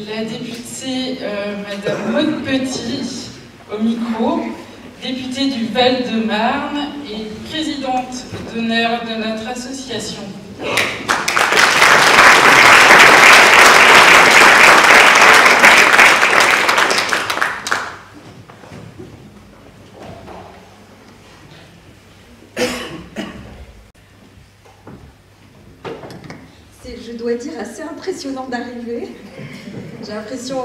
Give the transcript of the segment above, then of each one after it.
la députée Madame Maude Petit au micro, députée du Val-de-Marne et présidente d'honneur de notre association. Je dois dire, assez impressionnant d'arriver. J'ai l'impression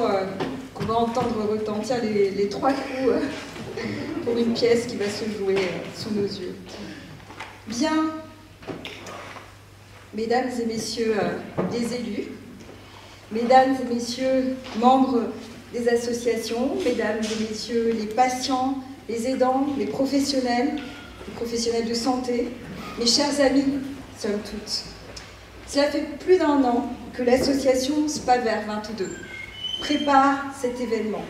qu'on va entendre retentir les trois coups pour une pièce qui va se jouer sous nos yeux. Bien, mesdames et messieurs les élus, mesdames et messieurs membres des associations, mesdames et messieurs les patients, les aidants, les professionnels de santé, mes chers amis, somme toute. Cela fait plus d'1 an que l'association SPAVER 22 prépare cet événement.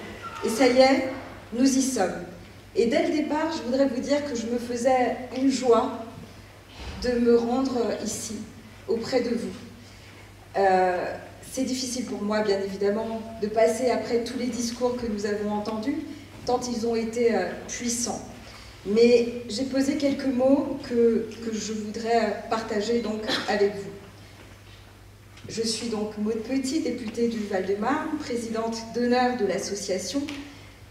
Et ça y est, nous y sommes. Et dès le départ, je voudrais vous dire que je me faisais une joie de me rendre ici, auprès de vous. C'est difficile pour moi, bien évidemment, de passer après tous les discours que nous avons entendus, tant ils ont été puissants. Mais j'ai posé quelques mots que je voudrais partager donc avec vous. Je suis donc Maude Petit, députée du Val-de-Marne, présidente d'honneur de l'association,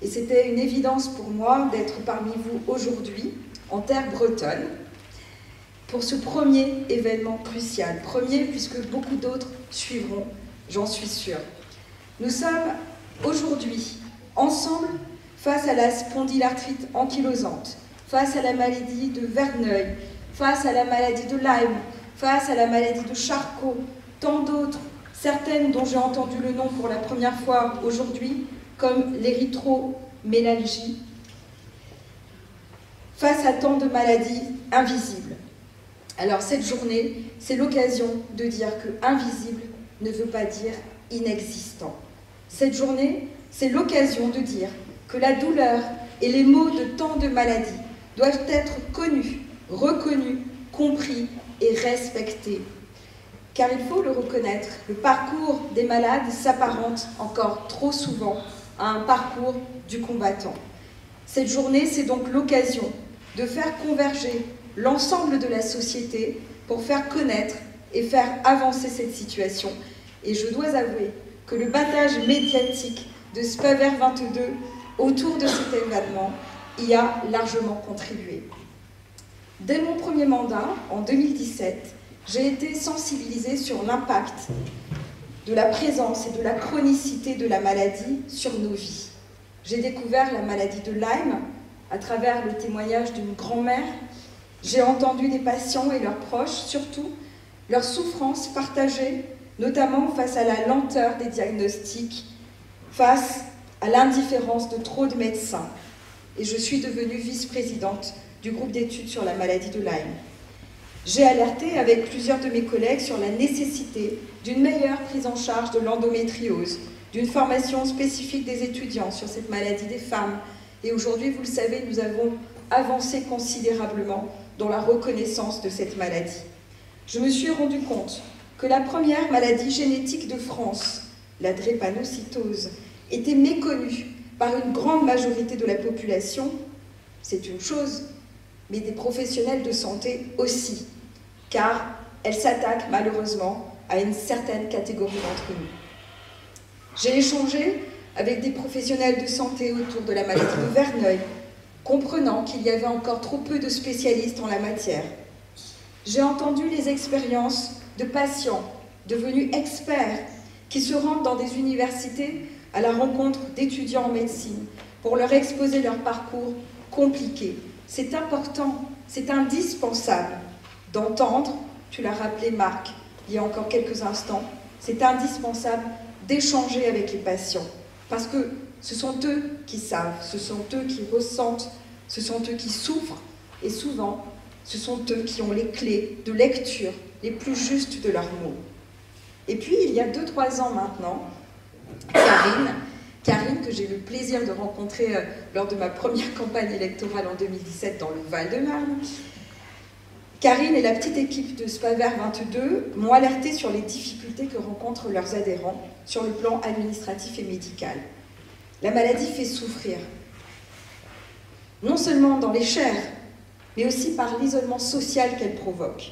et c'était une évidence pour moi d'être parmi vous aujourd'hui, en terre bretonne, pour ce premier événement crucial. Premier, puisque beaucoup d'autres suivront, j'en suis sûre. Nous sommes aujourd'hui ensemble face à la spondylarthrite ankylosante, face à la maladie de Verneuil, face à la maladie de Lyme, face à la maladie de Charcot, tant d'autres, certaines dont j'ai entendu le nom pour la première fois aujourd'hui, comme l'érythromélalgie, face à tant de maladies invisibles. Alors cette journée, c'est l'occasion de dire que invisible ne veut pas dire inexistant. Cette journée, c'est l'occasion de dire que la douleur et les maux de tant de maladies doivent être connus, reconnus, compris et respectés. Car il faut le reconnaître, le parcours des malades s'apparente encore trop souvent à un parcours du combattant. Cette journée, c'est donc l'occasion de faire converger l'ensemble de la société pour faire connaître et faire avancer cette situation. Et je dois avouer que le battage médiatique de SPAVER 22 autour de cet événement y a largement contribué. Dès mon premier mandat, en 2017, j'ai été sensibilisée sur l'impact de la présence et de la chronicité de la maladie sur nos vies. J'ai découvert la maladie de Lyme à travers le témoignage d'une grand-mère. J'ai entendu des patients et leurs proches, surtout, leurs souffrances partagées, notamment face à la lenteur des diagnostics, face à l'indifférence de trop de médecins. Et je suis devenue vice-présidente du groupe d'études sur la maladie de Lyme. J'ai alerté avec plusieurs de mes collègues sur la nécessité d'une meilleure prise en charge de l'endométriose, d'une formation spécifique des étudiants sur cette maladie des femmes. Et aujourd'hui, vous le savez, nous avons avancé considérablement dans la reconnaissance de cette maladie. Je me suis rendu compte que la première maladie génétique de France, la drépanocytose, était méconnue par une grande majorité de la population. C'est une chose, mais des professionnels de santé aussi, car elle s'attaque malheureusement à une certaine catégorie d'entre nous. J'ai échangé avec des professionnels de santé autour de la maladie de Verneuil, comprenant qu'il y avait encore trop peu de spécialistes en la matière. J'ai entendu les expériences de patients devenus experts qui se rendent dans des universités à la rencontre d'étudiants en médecine pour leur exposer leur parcours compliqué. C'est important, c'est indispensable d'entendre, tu l'as rappelé Marc, il y a encore quelques instants, c'est indispensable d'échanger avec les patients, parce que ce sont eux qui savent, ce sont eux qui ressentent, ce sont eux qui souffrent, et souvent, ce sont eux qui ont les clés de lecture les plus justes de leurs mots. Et puis, il y a 2-3 ans maintenant, Karine, que j'ai eu le plaisir de rencontrer lors de ma première campagne électorale en 2017 dans le Val-de-Marne, Karine et la petite équipe de Spaver 22 m'ont alerté sur les difficultés que rencontrent leurs adhérents sur le plan administratif et médical. La maladie fait souffrir, non seulement dans les chairs, mais aussi par l'isolement social qu'elle provoque.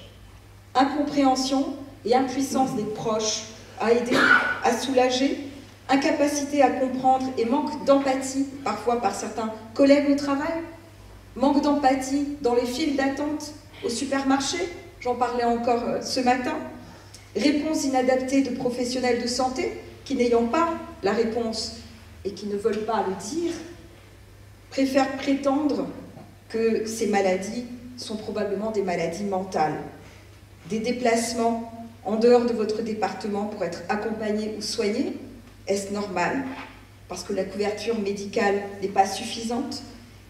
Incompréhension et impuissance des proches à aider, à soulager, incapacité à comprendre et manque d'empathie, parfois par certains collègues au travail, manque d'empathie dans les files d'attente au supermarché, j'en parlais encore ce matin, réponse inadaptée de professionnels de santé qui, n'ayant pas la réponse et qui ne veulent pas le dire, préfèrent prétendre que ces maladies sont probablement des maladies mentales. Des déplacements en dehors de votre département pour être accompagné ou soigné, est-ce normal? Parce que la couverture médicale n'est pas suffisante.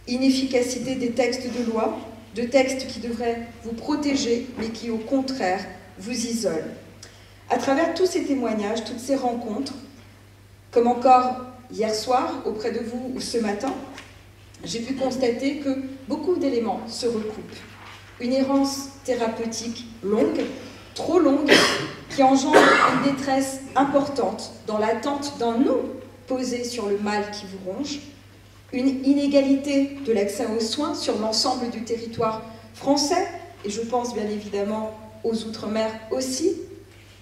Inefficacité des textes de loi, de textes qui devraient vous protéger, mais qui au contraire vous isolent. À travers tous ces témoignages, toutes ces rencontres, comme encore hier soir auprès de vous ou ce matin, j'ai pu constater que beaucoup d'éléments se recoupent. Une errance thérapeutique longue, trop longue, qui engendre une détresse importante dans l'attente d'un non posé sur le mal qui vous ronge, une inégalité de l'accès aux soins sur l'ensemble du territoire français, et je pense bien évidemment aux Outre-mer aussi,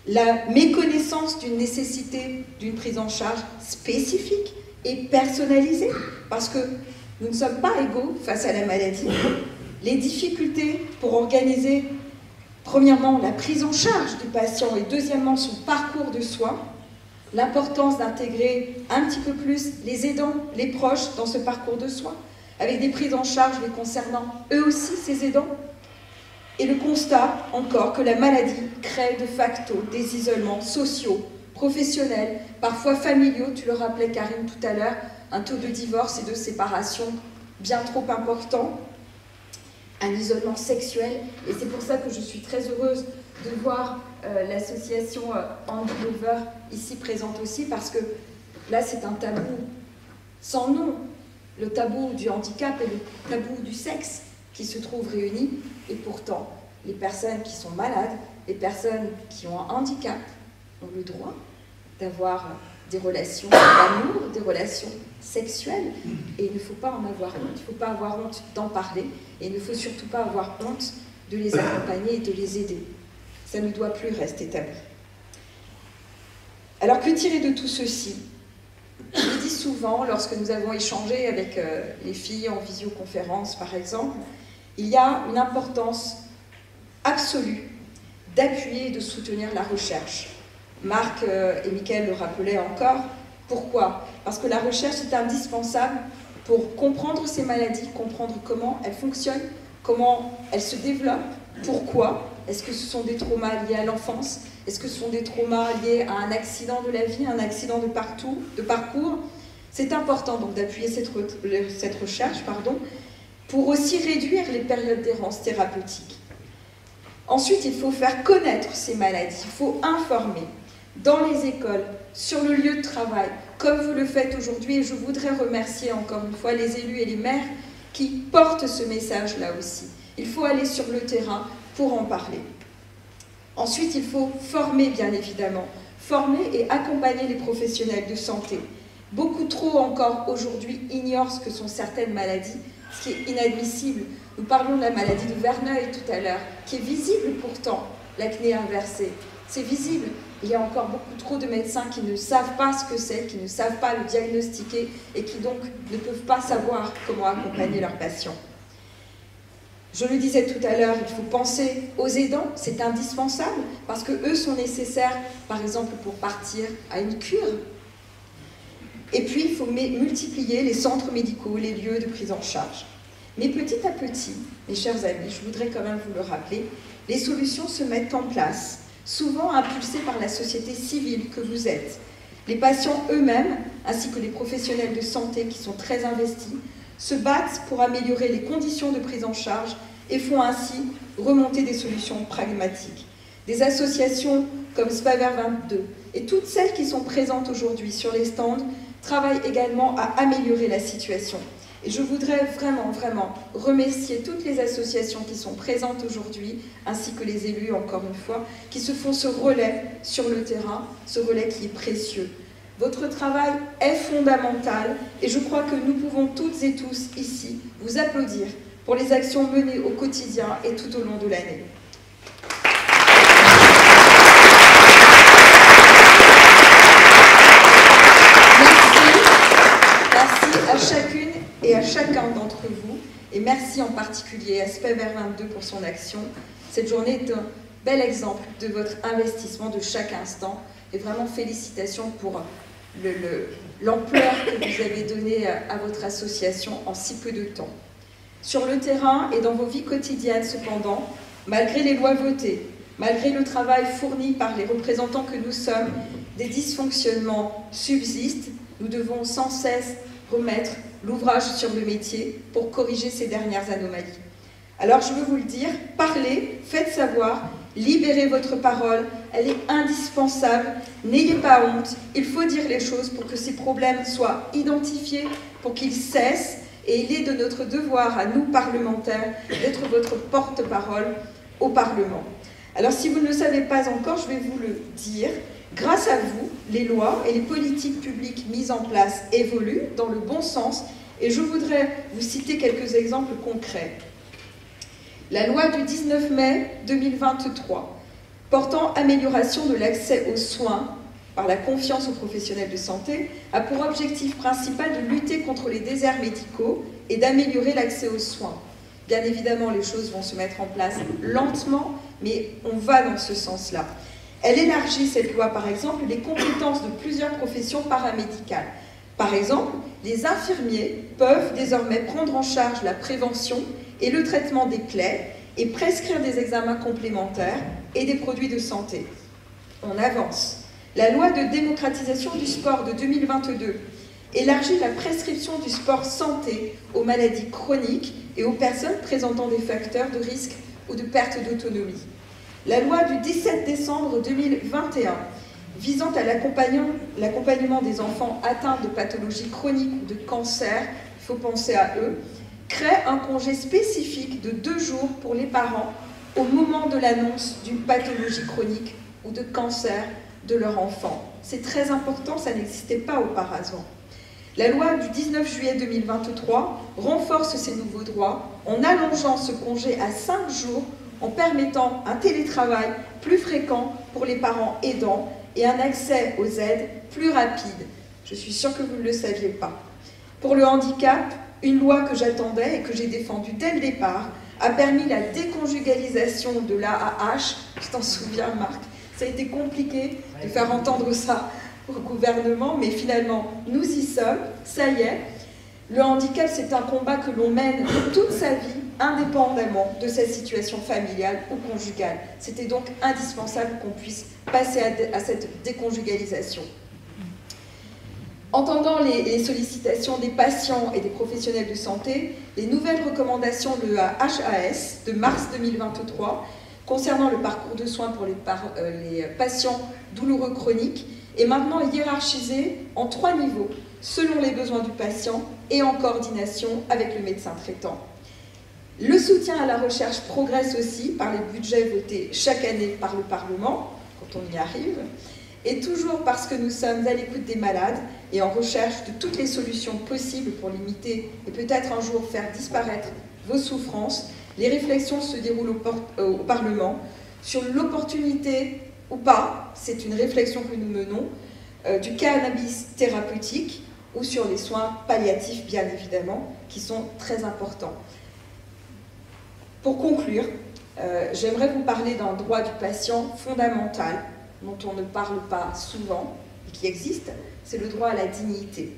la méconnaissance d'une nécessité d'une prise en charge spécifique et personnalisée, parce que nous ne sommes pas égaux face à la maladie, les difficultés pour organiser, premièrement, la prise en charge du patient et deuxièmement, son parcours de soins, l'importance d'intégrer un petit peu plus les aidants, les proches dans ce parcours de soins, avec des prises en charge les concernant eux aussi, ces aidants, et le constat encore que la maladie crée de facto des isolements sociaux, professionnels, parfois familiaux, tu le rappelais Karine tout à l'heure, un taux de divorce et de séparation bien trop important, un isolement sexuel, et c'est pour ça que je suis très heureuse de voir l'association Andy Lover ici présente aussi, parce que là c'est un tabou sans nom, le tabou du handicap et le tabou du sexe qui se trouvent réunis, et pourtant les personnes qui sont malades, les personnes qui ont un handicap ont le droit d'avoir des relations d'amour, des relations sexuelles, et il ne faut pas en avoir honte, il ne faut pas avoir honte d'en parler, et il ne faut surtout pas avoir honte de les accompagner et de les aider. Ça ne doit plus rester tabou. Alors que tirer de tout ceci? Je l'ai dit souvent lorsque nous avons échangé avec les filles en visioconférence par exemple, il y a une importance absolue d'appuyer et de soutenir la recherche. Marc et Mickaël le rappelaient encore. Pourquoi? Parce que la recherche est indispensable pour comprendre ces maladies, comprendre comment elles fonctionnent, comment elles se développent, pourquoi. Est-ce que ce sont des traumas liés à l'enfance? Est-ce que ce sont des traumas liés à un accident de la vie, un accident de parcours? C'est important donc d'appuyer cette recherche, pour aussi réduire les périodes d'errance thérapeutique. Ensuite, il faut faire connaître ces maladies, il faut informer dans les écoles, sur le lieu de travail, comme vous le faites aujourd'hui, et je voudrais remercier encore une fois les élus et les maires qui portent ce message là aussi. Il faut aller sur le terrain pour en parler. Ensuite, il faut former, bien évidemment, former et accompagner les professionnels de santé. Beaucoup trop encore aujourd'hui ignorent ce que sont certaines maladies, ce qui est inadmissible. Nous parlions de la maladie de Verneuil tout à l'heure, qui est visible pourtant, l'acné inversée. C'est visible. Il y a encore beaucoup trop de médecins qui ne savent pas ce que c'est, qui ne savent pas le diagnostiquer et qui donc ne peuvent pas savoir comment accompagner leurs patients. Je le disais tout à l'heure, il faut penser aux aidants, c'est indispensable, parce qu'eux sont nécessaires, par exemple, pour partir à une cure. Et puis, il faut multiplier les centres médicaux, les lieux de prise en charge. Mais petit à petit, mes chers amis, je voudrais quand même vous le rappeler, les solutions se mettent en place, souvent impulsées par la société civile que vous êtes. Les patients eux-mêmes, ainsi que les professionnels de santé qui sont très investis, se battent pour améliorer les conditions de prise en charge et font ainsi remonter des solutions pragmatiques. Des associations comme Spaver 22 et toutes celles qui sont présentes aujourd'hui sur les stands travaillent également à améliorer la situation. Et je voudrais vraiment remercier toutes les associations qui sont présentes aujourd'hui, ainsi que les élus, encore une fois, qui se font ce relais sur le terrain, ce relais qui est précieux. Votre travail est fondamental et je crois que nous pouvons toutes et tous ici vous applaudir pour les actions menées au quotidien et tout au long de l'année. Merci à chacune et à chacun d'entre vous, et merci en particulier à SPEVER 22 pour son action. Cette journée est un bel exemple de votre investissement de chaque instant, et vraiment félicitations pour l'ampleur que vous avez donnée à votre association en si peu de temps. Sur le terrain et dans vos vies quotidiennes, cependant, malgré les lois votées, malgré le travail fourni par les représentants que nous sommes, des dysfonctionnements subsistent. Nous devons sans cesse remettre l'ouvrage sur le métier pour corriger ces dernières anomalies. Alors je veux vous le dire, parlez, faites savoir, libérez votre parole, elle est indispensable, n'ayez pas honte, il faut dire les choses pour que ces problèmes soient identifiés, pour qu'ils cessent, et il est de notre devoir à nous parlementaires d'être votre porte-parole au Parlement. Alors si vous ne le savez pas encore, je vais vous le dire, grâce à vous, les lois et les politiques publiques mises en place évoluent dans le bon sens, et je voudrais vous citer quelques exemples concrets. La loi du 19 mai 2023 portant amélioration de l'accès aux soins par la confiance aux professionnels de santé a pour objectif principal de lutter contre les déserts médicaux et d'améliorer l'accès aux soins. Bien évidemment, les choses vont se mettre en place lentement, mais on va dans ce sens-là. Elle élargit, cette loi, par exemple, les compétences de plusieurs professions paramédicales. Par exemple, les infirmiers peuvent désormais prendre en charge la prévention et le traitement des plaies et prescrire des examens complémentaires et des produits de santé. On avance. La loi de démocratisation du sport de 2022 élargit la prescription du sport santé aux maladies chroniques et aux personnes présentant des facteurs de risque ou de perte d'autonomie. La loi du 17 décembre 2021 visant à l'accompagnement des enfants atteints de pathologies chroniques ou de cancer, il faut penser à eux, crée un congé spécifique de 2 jours pour les parents au moment de l'annonce d'une pathologie chronique ou de cancer de leur enfant. C'est très important, ça n'existait pas auparavant. La loi du 19 juillet 2023 renforce ces nouveaux droits en allongeant ce congé à 5 jours, en permettant un télétravail plus fréquent pour les parents aidants et un accès aux aides plus rapide. Je suis sûre que vous ne le saviez pas. Pour le handicap, une loi que j'attendais et que j'ai défendue dès le départ a permis la déconjugalisation de l'AAH. Tu t'en souviens, Marc? Ça a été compliqué de faire entendre ça au gouvernement, mais finalement, nous y sommes, ça y est. Le handicap, c'est un combat que l'on mène toute sa vie, indépendamment de sa situation familiale ou conjugale. C'était donc indispensable qu'on puisse passer à cette déconjugalisation. Entendant les sollicitations des patients et des professionnels de santé, les nouvelles recommandations de la HAS de mars 2023 concernant le parcours de soins pour les patients douloureux chroniques est maintenant hiérarchisé en 3 niveaux, selon les besoins du patient et en coordination avec le médecin traitant. Le soutien à la recherche progresse aussi par les budgets votés chaque année par le Parlement, quand on y arrive, et toujours parce que nous sommes à l'écoute des malades et en recherche de toutes les solutions possibles pour limiter et peut-être un jour faire disparaître vos souffrances, les réflexions se déroulent au Parlement sur l'opportunité ou pas, c'est une réflexion que nous menons, du cannabis thérapeutique ou sur les soins palliatifs, bien évidemment, qui sont très importants. Pour conclure, j'aimerais vous parler d'un droit du patient fondamental dont on ne parle pas souvent et qui existe, c'est le droit à la dignité.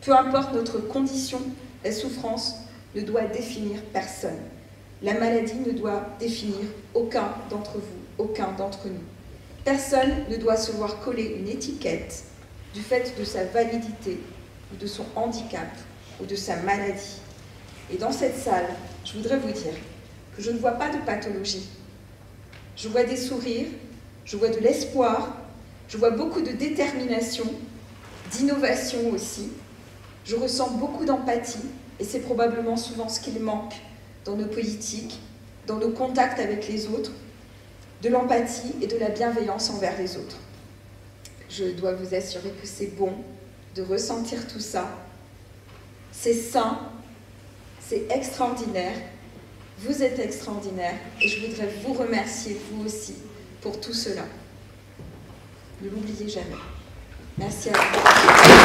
Peu importe notre condition, la souffrance ne doit définir personne. La maladie ne doit définir aucun d'entre vous, aucun d'entre nous. Personne ne doit se voir coller une étiquette du fait de sa validité ou de son handicap ou de sa maladie. Et dans cette salle, je voudrais vous dire que je ne vois pas de pathologie. Je vois des sourires, je vois de l'espoir, je vois beaucoup de détermination, d'innovation aussi. Je ressens beaucoup d'empathie Et c'est probablement souvent ce qu'il manque dans nos politiques, dans nos contacts avec les autres, de l'empathie et de la bienveillance envers les autres. Je dois vous assurer que c'est bon de ressentir tout ça. C'est sain, c'est extraordinaire. Vous êtes extraordinaire et je voudrais vous remercier, vous aussi, pour tout cela. Ne l'oubliez jamais. Merci à vous.